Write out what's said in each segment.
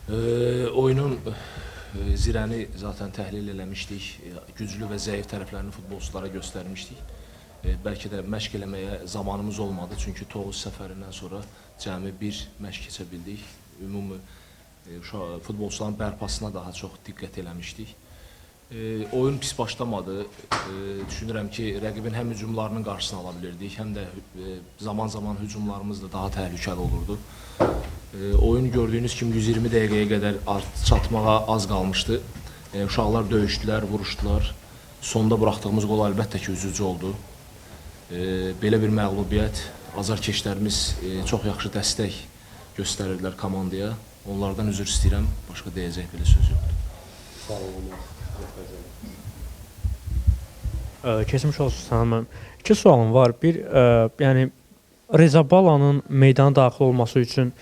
Oyunun zirəni zaten təhlil eləmişdik. Güclü və zəif tərəflərini futbolçulara göstərmişdik. Bəlkə də məşq eləməyə zamanımız olmadı. Çünki Tovuz səfərindən sonra cəmi bir məşq keçə bildik. Ümumi futbolçuların bərpasına daha çox diqqət eləmişdik. Oyun pis başlamadı. Düşünürəm ki, rəqibin həm hücumlarının qarşısını ala bilirdik, həm də zaman-zaman hücumlarımız da daha təhlükəli olurdu. Oyun gördüyünüz kimi 120 dəqiqəyə qədər çatmağa az qalmışdı. Uşaqlar döyüşdülər, vuruşdular. Sonda buraxdığımız qol əlbəttə ki, üzücü oldu. Belə bir məğlubiyyət, azarkeşlərimiz çox yaxşı dəstək göstərirdilər komandaya. Onlardan üzr istəyirəm, başqa deyəcək belə söz yoxdur. Sağ olun. Keçmiş olsun sana. İki sualım var. Bir, yəni Reza Balanın meydana daxil olması üçün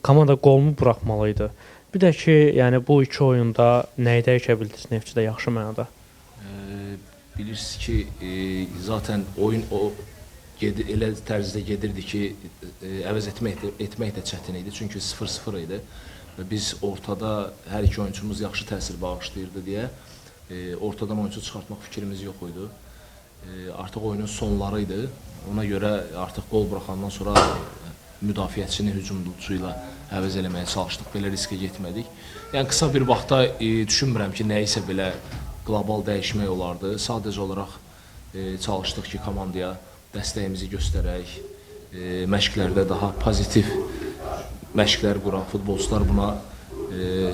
komanda qolmu buraxmalıydı. Bir də ki, yəni bu iki oyunda nəyi dəyişə bildiniz Neftçidə yaxşı mənada? Bilirsiniz ki, zaten oyun elə tərzdə gedirdi ki, əvəz etmək də çətin idi. Çünki 0-0 idi. Və biz ortada hər iki oyuncumuz yaxşı təsir bağışlayırdı deyə ortadan oyuncu çıxartmaq fikrimiz yox idi. Artıq oyunun sonları idi. Ona görə artıq qol buraxandan sonra müdafiəçini hücumçu ilə əvəz eləməyə çalışdıq. Belə riskə getmədik. Yəni qısa bir vaxtda düşünmürəm ki, nəyisə belə qlobal dəyişmək olardı. Sadəcə olaraq çalışdıq ki, komandaya dəstəyimizi göstərək, məşqlərdə daha pozitiv məşqlər quraq, futbolçular buna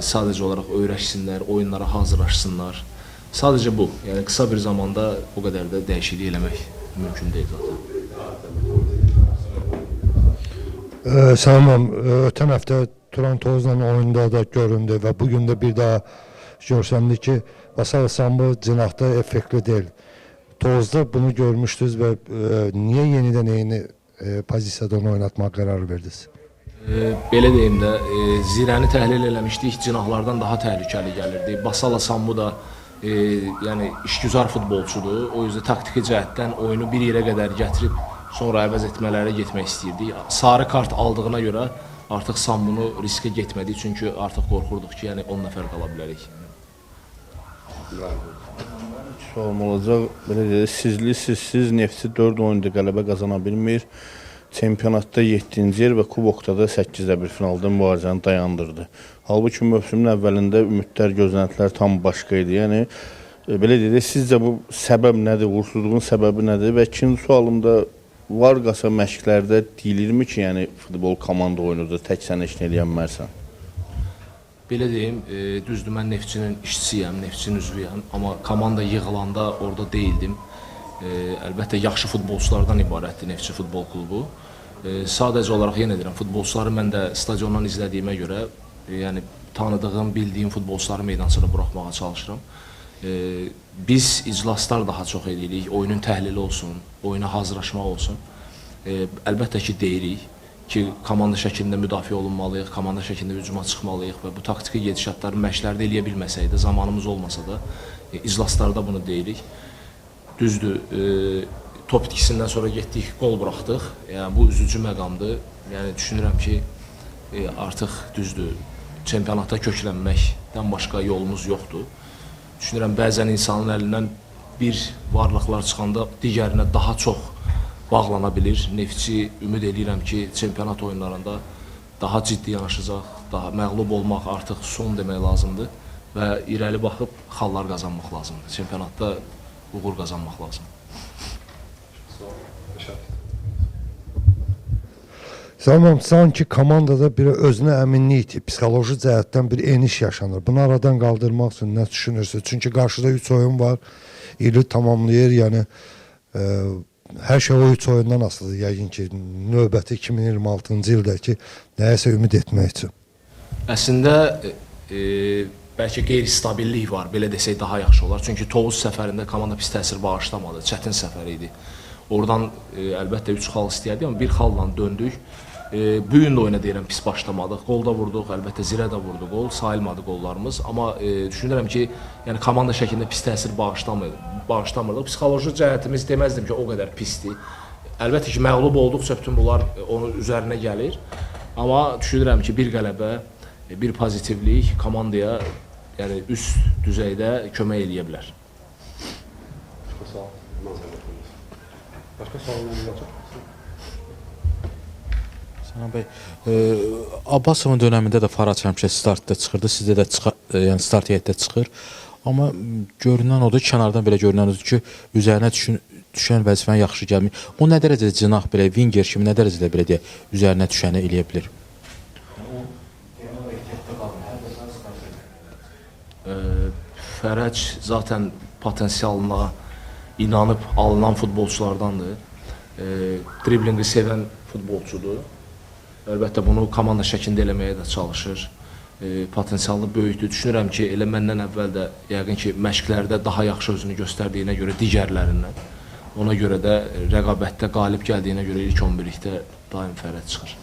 sadəcə olaraq öyrəşsinlər, oyunlara hazırlaşsınlar. Sadəcə bu, yəni qısa bir zamanda bu qədər də dəyişiklik eləmək mümkün deyil zaten. Səlman, ötən həftə Turan Tovuzla oyunda da göründü və bugün də bir daha görsəndi ki, Basal Sambo cinahda effektli deyil. Tovuzda bunu görmüşdünüz və niyə yenidən eyni pozisiyada onu oynatmağa qərar verdiniz? Belə deyim də, zirəni təhlil eləmişdik, cinahlardan daha təhlükəli gəlirdi. Basala Sambu da yəni işgüzar futbolçudur. O yüzden taktiki cəhətdən oyunu bir yerə qədər gətirib sonra əvəz etmələrə getmək istəyirdik. Sarı kart aldığına görə artıq Sambunu riskə getmədik. Çünki artıq qorxurduq ki, yəni 10 nəfər qala bilərik. Sualım olacaq. Belə deyək, sizsiz Neftçi 4 oyunda qələbə qazana bilmir. Çempionatda 7-ci yer və kubokda da 8-1 finalda mübarizəni dayandırdı. Halbuki mövsümün əvvəlində ümidlər, gözləntilər tam başqa idi. Yəni, belə deyək, sizcə bu səbəb nədir, uğursuzluğun səbəbi nədir? Və ikinci sualımda var qasa məşqlərdə deyilirmi ki, yəni futbol komanda oyunudur, tək sən işini eləyən mərsən? Belə deyim, düzdür, mən Neftçinin işçisiyəm, Neftçinin üzvüyəm, amma komanda yığılanda orada deyildim. Əlbəttə, yaxşı futbolçulardan ibarətdir Neftçi futbol klubu. Sadəcə olaraq, yenə deyirəm, futbolçuları mən də stadiondan izlədiyimə görə, yəni tanıdığım, bildiyim futbolçuları meydançada buraxmağa çalışıram. Biz iclaslar daha çox edirik, oyunun təhlili olsun, oyuna hazırlaşmaq olsun. Əlbəttə ki, deyirik ki, komanda şəklində müdafiə olunmalıyıq, komanda şəklində hücuma çıxmalıyıq və bu taktiki gedişatları məşqlərdə eləyə bilməsək də, zamanımız olmasa da, iclaslarda bunu deyirik. Düzdür, top itkisindən sonra getdik, qol buraxdıq. Yəni, bu üzücü məqamdır. Yəni, düşünürəm ki, artıq düzdür, çempionata köklənməkdən başqa yolumuz yoxdur. Düşünürəm, bəzən insanın əlindən bir varlıqlar çıxanda digərinə daha çox bağlana bilir. Neftçi ümid edirəm ki, çempionat oyunlarında daha ciddi yanaşacaq, daha məğlub olmaq artıq son demək lazımdır və irəli baxıb xallar qazanmaq lazımdır. Çempionatda uğur qazanmaq lazım. Səlman, sanki komandada bir özünə əminlikdir, psixoloji cəhətdən bir eniş yaşanır. Bunu aradan qaldırmaq üçün nə düşünürsünüz? Çünki qarşıda 3 oyun var, ili tamamlayır, yəni hər şey o 3 oyundan asılıdır. Yəqin ki, növbəti 2026-cı ildəki nəyəsə ümid etmək üçün. Əslində, bəlkə qeyri-stabillik var, belə desək daha yaxşı olar. Çünki Tovuz səfərində komanda pis təsir bağışlamadı, çətin səfər idi. Oradan əlbəttə 3 xal istəyərdik, amma bir xalla döndük. Bu gün də oyuna deyirəm, pis başlamadıq. Qol da vurduq, əlbəttə zirə də vurdu qol, sayılmadı qollarımız. Amma düşünürəm ki, yəni komanda şəklində pis təsir bağışlamırdıq. Psixoloji cəhətimiz deməzdim ki, o qədər pisdir. Əlbəttə ki, məğlub olduqca bütün bunlar onun üzərinə gəlir. Amma düşünürəm ki, bir qələbə bir pozitivlik komandaya yəni üst düzeydə kömək eləyə bilər. Başqa suallar olacaq. Sənan bəy, Abbasovun dönəmində də Faraj həmişə startda çıxırdı, sizdə də yəni start heyətdə çıxır. Amma görünən odur, kənardan belə görünən odur ki, üzərinə düşən vəzifəni yaxşı gəlmir. O nə dərəcədə cinah belə, winger kimi nə dərəcədə belə deyə üzərinə düşəni eləyə bilər? Fərəc zaten potensialına inanıb alınan futbolçulardandır. Driblinqi sevən futbolçudur. Əlbəttə bunu komanda şəklində eləməyə də çalışır. Potensialı böyükdür. Düşünürəm ki, elə məndən əvvəl də yəqin ki, məşqlərdə daha yaxşı özünü göstərdiyinə görə digərlərindən, ona görə də rəqabətdə qalib gəldiyinə görə ilk 11-likdə daim Fərəc çıxır.